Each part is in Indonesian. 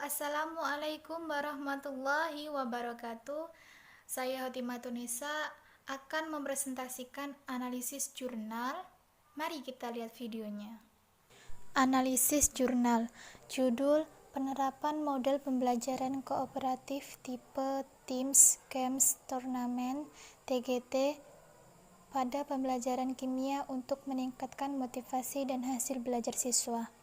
Assalamualaikum warahmatullahi wabarakatuh. Saya Hotimatunisa akan mempresentasikan analisis jurnal. Mari kita lihat videonya. Analisis jurnal. Judul: Penerapan model pembelajaran kooperatif tipe Teams Games Tournament (TGT) pada pembelajaran kimia untuk meningkatkan motivasi dan hasil belajar siswa.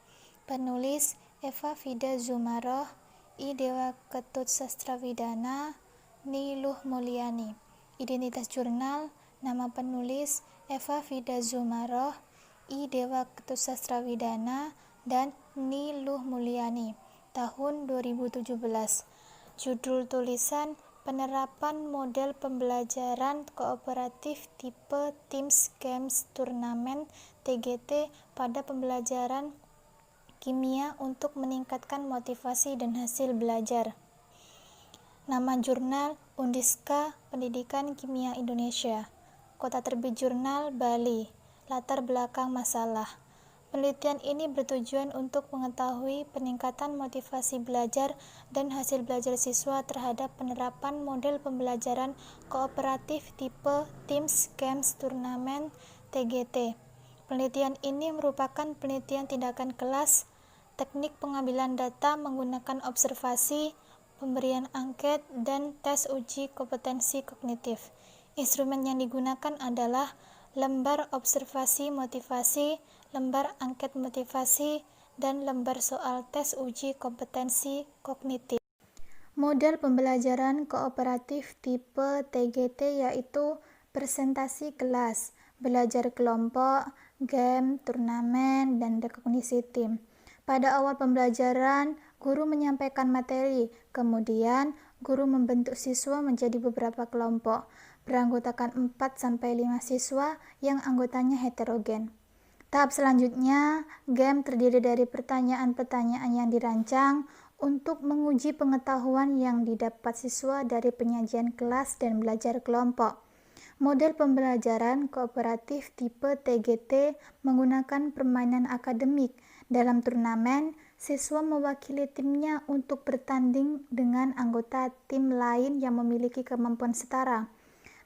Penulis: Eva Vida Zumaroh, I Dewa Ketut Sastrawidana, Ni Luh Mulyani. Identitas jurnal: nama penulis Eva Vida Zumaroh, I Dewa Ketut Sastrawidana, dan Ni Luh Mulyani. Tahun 2017. Judul tulisan: Penerapan model pembelajaran kooperatif tipe Teams Games Tournament (TGT) pada pembelajaran kimia untuk meningkatkan motivasi dan hasil belajar. Nama jurnal: Undiska Pendidikan Kimia Indonesia. Kota terbit jurnal: Bali. Latar belakang masalah. Penelitian ini bertujuan untuk mengetahui peningkatan motivasi belajar dan hasil belajar siswa terhadap penerapan model pembelajaran kooperatif tipe Teams Games Tournament (TGT). Penelitian ini merupakan penelitian tindakan kelas, teknik pengambilan data menggunakan observasi, pemberian angket, dan tes uji kompetensi kognitif. Instrumen yang digunakan adalah lembar observasi motivasi, lembar angket motivasi, dan lembar soal tes uji kompetensi kognitif. Model pembelajaran kooperatif tipe TGT yaitu presentasi kelas, belajar kelompok, game, turnamen, dan rekognisi tim. Pada awal pembelajaran, guru menyampaikan materi, kemudian guru membentuk siswa menjadi beberapa kelompok, beranggotakan 4-5 siswa yang anggotanya heterogen. Tahap selanjutnya, game terdiri dari pertanyaan-pertanyaan yang dirancang untuk menguji pengetahuan yang didapat siswa dari penyajian kelas dan belajar kelompok. Model pembelajaran kooperatif tipe TGT menggunakan permainan akademik. Dalam turnamen, siswa mewakili timnya untuk bertanding dengan anggota tim lain yang memiliki kemampuan setara.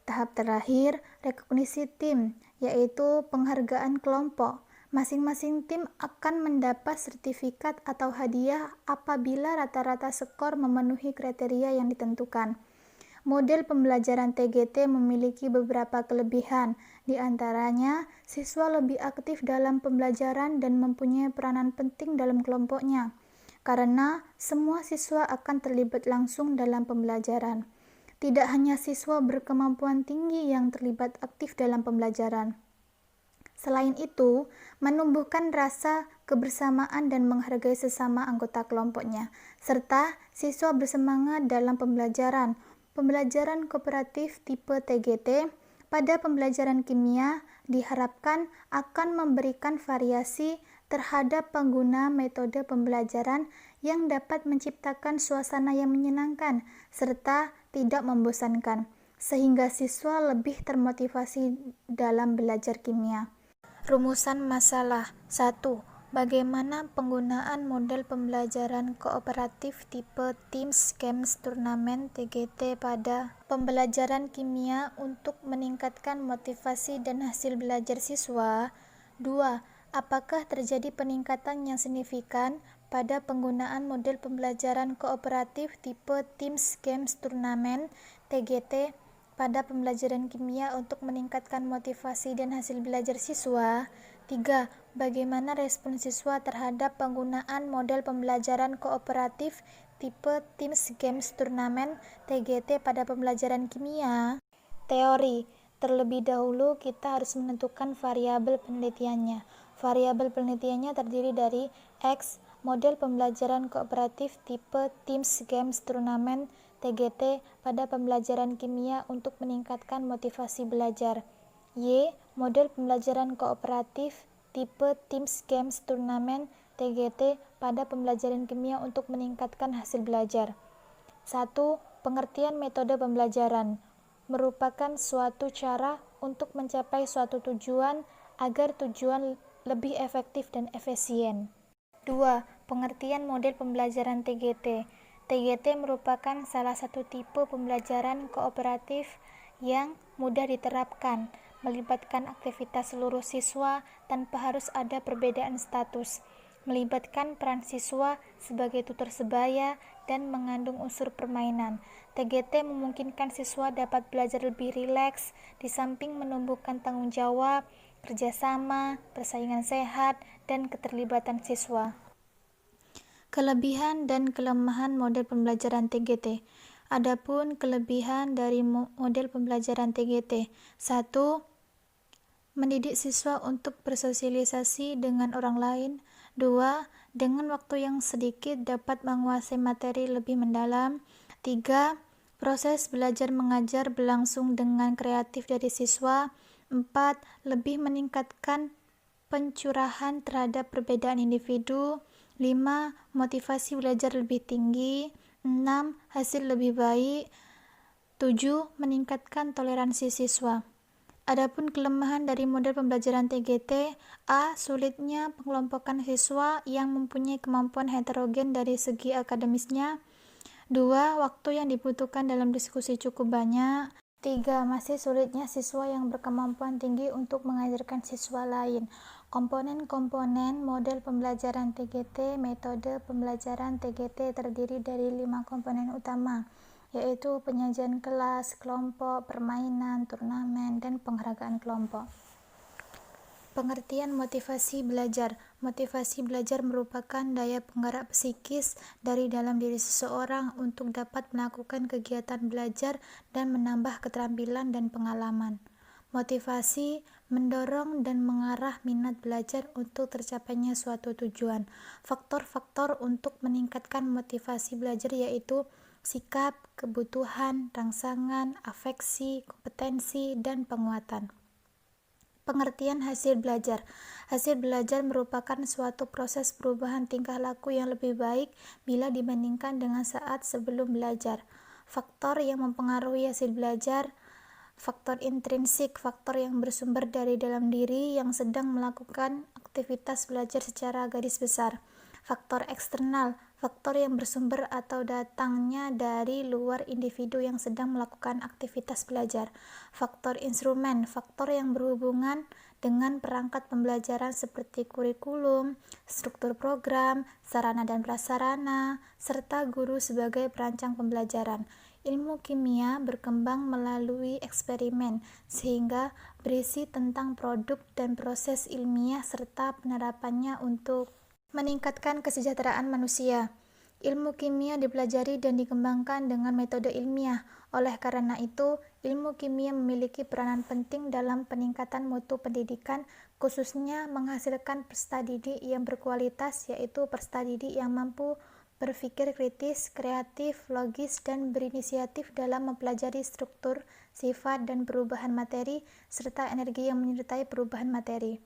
Tahap terakhir, rekognisi tim, yaitu penghargaan kelompok. Masing-masing tim akan mendapat sertifikat atau hadiah apabila rata-rata skor memenuhi kriteria yang ditentukan. Model pembelajaran TGT memiliki beberapa kelebihan, di antaranya siswa lebih aktif dalam pembelajaran dan mempunyai peranan penting dalam kelompoknya, karena semua siswa akan terlibat langsung dalam pembelajaran. Tidak hanya siswa berkemampuan tinggi yang terlibat aktif dalam pembelajaran. Selain itu, menumbuhkan rasa kebersamaan dan menghargai sesama anggota kelompoknya, serta siswa bersemangat dalam pembelajaran. Pembelajaran kooperatif tipe TGT pada pembelajaran kimia diharapkan akan memberikan variasi terhadap pengguna metode pembelajaran yang dapat menciptakan suasana yang menyenangkan serta tidak membosankan, sehingga siswa lebih termotivasi dalam belajar kimia. Rumusan masalah. 1. Bagaimana penggunaan model pembelajaran kooperatif tipe Teams Games Tournament (TGT) pada pembelajaran kimia untuk meningkatkan motivasi dan hasil belajar siswa? 2. Apakah terjadi peningkatan yang signifikan pada penggunaan model pembelajaran kooperatif tipe Teams Games Tournament (TGT) pada pembelajaran kimia untuk meningkatkan motivasi dan hasil belajar siswa? 3. Bagaimana respon siswa terhadap penggunaan model pembelajaran kooperatif tipe Teams Games Tournament (TGT) pada pembelajaran kimia? Teori. Terlebih dahulu kita harus menentukan variabel penelitiannya. Variabel penelitiannya terdiri dari X, model pembelajaran kooperatif tipe Teams Games Tournament (TGT) pada pembelajaran kimia untuk meningkatkan motivasi belajar. Y, model pembelajaran kooperatif tipe Teams Games Tournament (TGT) pada pembelajaran kimia untuk meningkatkan hasil belajar. 1. Pengertian metode pembelajaran merupakan suatu cara untuk mencapai suatu tujuan agar tujuan lebih efektif dan efisien. 2. Pengertian model pembelajaran TGT. TGT merupakan salah satu tipe pembelajaran kooperatif yang mudah diterapkan, melibatkan aktivitas seluruh siswa tanpa harus ada perbedaan status, melibatkan peran siswa sebagai tutor sebaya, dan mengandung unsur permainan. TGT memungkinkan siswa dapat belajar lebih rileks, di samping menumbuhkan tanggung jawab, kerjasama, persaingan sehat, dan keterlibatan siswa. Kelebihan dan kelemahan model pembelajaran TGT. Adapun kelebihan dari model pembelajaran TGT. 1. Mendidik siswa untuk bersosialisasi dengan orang lain. 2. Dengan waktu yang sedikit dapat menguasai materi lebih mendalam. 3. Proses belajar mengajar berlangsung dengan kreatif dari siswa. 4. Lebih meningkatkan pencurahan terhadap perbedaan individu. 5. Motivasi belajar lebih tinggi. 6. Hasil lebih baik. 7. Meningkatkan toleransi siswa. Adapun kelemahan dari model pembelajaran TGT. A. Sulitnya pengelompokan siswa yang mempunyai kemampuan heterogen dari segi akademisnya. 2. Waktu yang dibutuhkan dalam diskusi cukup banyak. 3. Masih sulitnya siswa yang berkemampuan tinggi untuk mengajarkan siswa lain. Komponen-komponen model pembelajaran TGT. Metode pembelajaran TGT terdiri dari 5 komponen utama, yaitu penyajian kelas, kelompok, permainan, turnamen, dan penghargaan kelompok. Pengertian motivasi belajar. Motivasi belajar merupakan daya penggerak psikis dari dalam diri seseorang untuk dapat melakukan kegiatan belajar dan menambah keterampilan dan pengalaman. Motivasi mendorong dan mengarah minat belajar untuk tercapainya suatu tujuan. Faktor-faktor untuk meningkatkan motivasi belajar yaitu sikap, kebutuhan, rangsangan, afeksi, kompetensi, dan penguatan. Pengertian hasil belajar. Hasil belajar merupakan suatu proses perubahan tingkah laku yang lebih baik bila dibandingkan dengan saat sebelum belajar. Faktor yang mempengaruhi hasil belajar. Faktor intrinsik, faktor yang bersumber dari dalam diri yang sedang melakukan aktivitas belajar secara garis besar. Faktor eksternal, faktor yang bersumber atau datangnya dari luar individu yang sedang melakukan aktivitas belajar. Faktor instrumen, faktor yang berhubungan dengan perangkat pembelajaran seperti kurikulum, struktur program, sarana dan prasarana, serta guru sebagai perancang pembelajaran. Ilmu kimia berkembang melalui eksperimen, sehingga berisi tentang produk dan proses ilmiah serta penerapannya untuk meningkatkan kesejahteraan manusia. Ilmu kimia dipelajari dan dikembangkan dengan metode ilmiah. Oleh karena itu, ilmu kimia memiliki peranan penting dalam peningkatan mutu pendidikan, khususnya menghasilkan peserta didik yang berkualitas, yaitu peserta didik yang mampu berpikir kritis, kreatif, logis, dan berinisiatif dalam mempelajari struktur, sifat, dan perubahan materi, serta energi yang menyertai perubahan materi.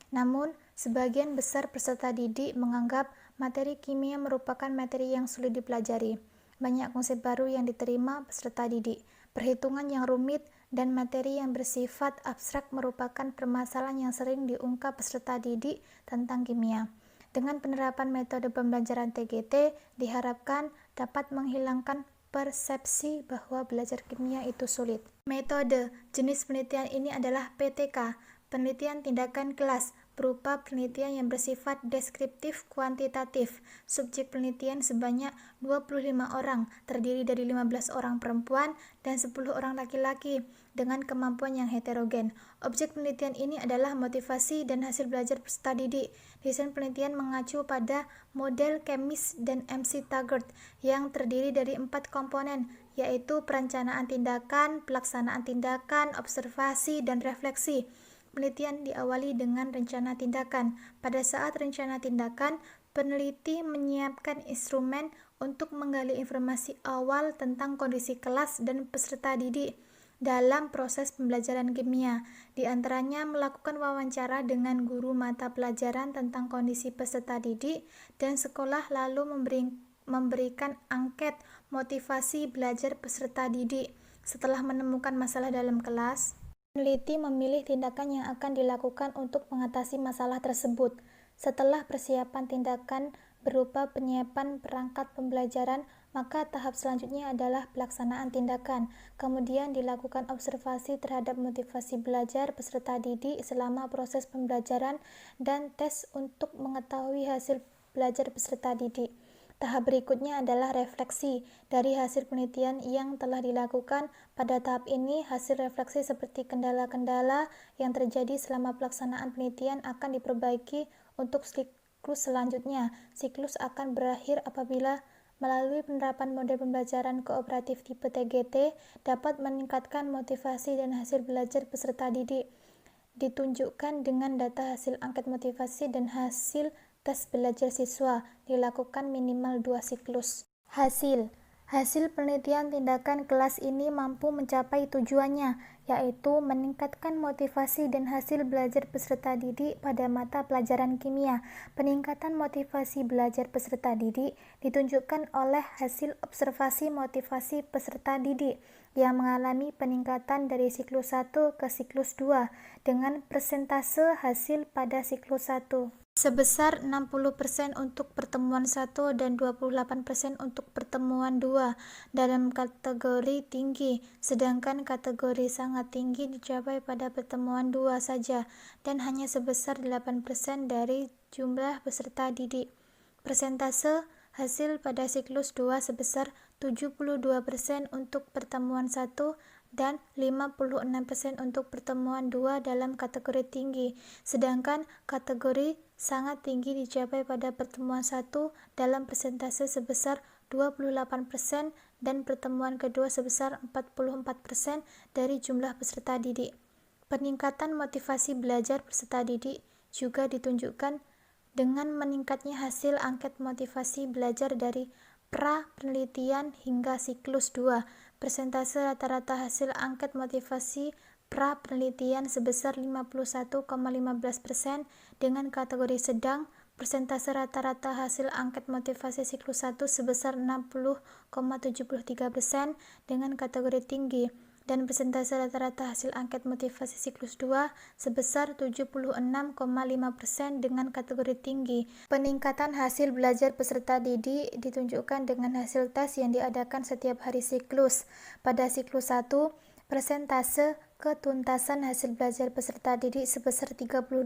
Namun, sebagian besar peserta didik menganggap materi kimia merupakan materi yang sulit dipelajari. Banyak konsep baru yang diterima peserta didik, perhitungan yang rumit, dan materi yang bersifat abstrak merupakan permasalahan yang sering diungkap peserta didik tentang kimia. Dengan penerapan metode pembelajaran TGT, diharapkan dapat menghilangkan persepsi bahwa belajar kimia itu sulit. Metode jenis penelitian ini adalah PTK, penelitian tindakan kelas, berupa penelitian yang bersifat deskriptif kuantitatif. Subjek penelitian sebanyak 25 orang, terdiri dari 15 orang perempuan dan 10 orang laki-laki dengan kemampuan yang heterogen. Objek penelitian ini adalah motivasi dan hasil belajar peserta didik. Desain penelitian mengacu pada model Chemis dan MC Taggart yang terdiri dari 4 komponen, yaitu perencanaan tindakan, pelaksanaan tindakan, observasi, dan refleksi. Penelitian diawali dengan rencana tindakan. Pada saat rencana tindakan, peneliti menyiapkan instrumen untuk menggali informasi awal tentang kondisi kelas dan peserta didik dalam proses pembelajaran kimia. Di antaranya melakukan wawancara dengan guru mata pelajaran tentang kondisi peserta didik, dan sekolah lalu memberikan angket motivasi belajar peserta didik. Setelah menemukan masalah dalam kelas, peneliti memilih tindakan yang akan dilakukan untuk mengatasi masalah tersebut. Setelah persiapan tindakan, berupa penyiapan perangkat pembelajaran, maka tahap selanjutnya adalah pelaksanaan tindakan. Kemudian dilakukan observasi terhadap motivasi belajar peserta didik selama proses pembelajaran dan tes untuk mengetahui hasil belajar peserta didik. Tahap berikutnya adalah refleksi dari hasil penelitian yang telah dilakukan. Pada tahap ini, hasil refleksi seperti kendala-kendala yang terjadi selama pelaksanaan penelitian akan diperbaiki untuk siklus selanjutnya. Siklus akan berakhir apabila melalui penerapan model pembelajaran kooperatif tipe TGT dapat meningkatkan motivasi dan hasil belajar peserta didik. Ditunjukkan dengan data hasil angket motivasi dan hasil tes belajar siswa dilakukan minimal 2 siklus. Hasil penelitian tindakan kelas ini mampu mencapai tujuannya, yaitu meningkatkan motivasi dan hasil belajar peserta didik pada mata pelajaran kimia. Peningkatan motivasi belajar peserta didik ditunjukkan oleh hasil observasi motivasi peserta didik yang mengalami peningkatan dari siklus 1 ke siklus 2 dengan persentase hasil pada siklus 1 sebesar 60% untuk pertemuan 1 dan 28% untuk pertemuan 2 dalam kategori tinggi, sedangkan kategori sangat tinggi dicapai pada pertemuan 2 saja dan hanya sebesar 8% dari jumlah peserta didik. Persentase hasil pada siklus 2 sebesar 72% untuk pertemuan 1 dan 56% untuk pertemuan 2 dalam kategori tinggi, sedangkan kategori sangat tinggi dicapai pada pertemuan 1 dalam persentase sebesar 28% dan pertemuan kedua sebesar 44% dari jumlah peserta didik. Peningkatan motivasi belajar peserta didik juga ditunjukkan dengan meningkatnya hasil angket motivasi belajar dari pra-penelitian hingga siklus 2. Persentase rata-rata hasil angket motivasi pra-penelitian sebesar 51,15% dengan kategori sedang, persentase rata-rata hasil angket motivasi siklus 1 sebesar 60,73% dengan kategori tinggi, dan persentase rata-rata hasil angket motivasi siklus 2 sebesar 76,5% dengan kategori tinggi. Peningkatan hasil belajar peserta didik ditunjukkan dengan hasil tes yang diadakan setiap hari siklus. Pada siklus 1, persentase ketuntasan hasil belajar peserta didik sebesar 32%,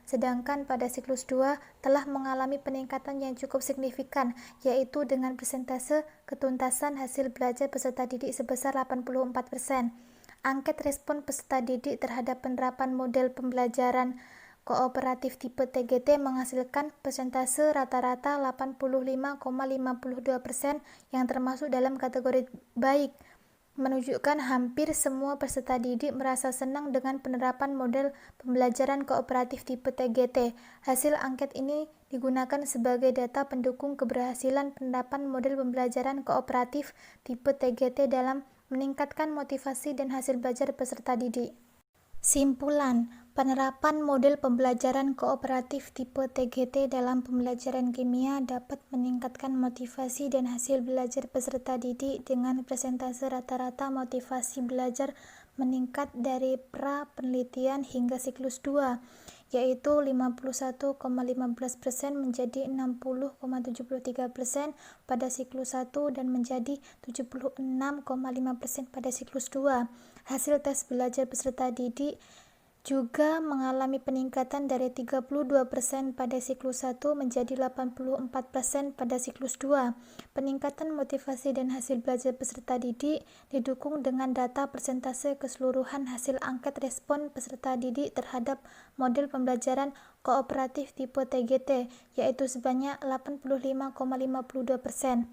sedangkan pada siklus 2 telah mengalami peningkatan yang cukup signifikan, yaitu dengan persentase ketuntasan hasil belajar peserta didik sebesar 84%. Angket respon peserta didik terhadap penerapan model pembelajaran kooperatif tipe TGT menghasilkan persentase rata-rata 85,52% yang termasuk dalam kategori baik, menunjukkan hampir semua peserta didik merasa senang dengan penerapan model pembelajaran kooperatif tipe TGT. Hasil angket ini digunakan sebagai data pendukung keberhasilan penerapan model pembelajaran kooperatif tipe TGT dalam meningkatkan motivasi dan hasil belajar peserta didik. Simpulan, penerapan model pembelajaran kooperatif tipe TGT dalam pembelajaran kimia dapat meningkatkan motivasi dan hasil belajar peserta didik dengan persentase rata-rata motivasi belajar meningkat dari pra-penelitian hingga siklus 2, yaitu 51,15% menjadi 60,73% pada siklus 1 dan menjadi 76,5% pada siklus 2. Hasil tes belajar peserta didik juga mengalami peningkatan dari 32% pada siklus 1 menjadi 84% pada siklus 2. Peningkatan motivasi dan hasil belajar peserta didik didukung dengan data persentase keseluruhan hasil angket respon peserta didik terhadap model pembelajaran kooperatif tipe TGT, yaitu sebanyak 85,52%.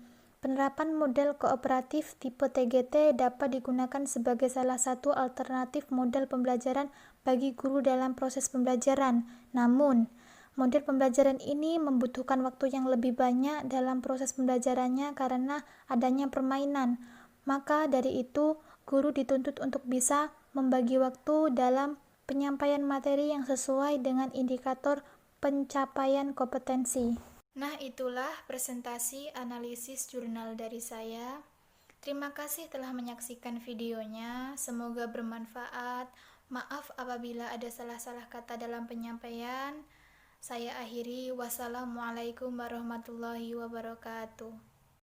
Penerapan model kooperatif tipe TGT dapat digunakan sebagai salah satu alternatif model pembelajaran bagi guru dalam proses pembelajaran. Namun, model pembelajaran ini membutuhkan waktu yang lebih banyak dalam proses pembelajarannya karena adanya permainan. Maka dari itu, guru dituntut untuk bisa membagi waktu dalam penyampaian materi yang sesuai dengan indikator pencapaian kompetensi. Nah, itulah presentasi analisis jurnal dari saya. Terima kasih telah menyaksikan videonya. Semoga bermanfaat. Maaf apabila ada salah-salah kata dalam penyampaian. Saya akhiri, wassalamualaikum warahmatullahi wabarakatuh.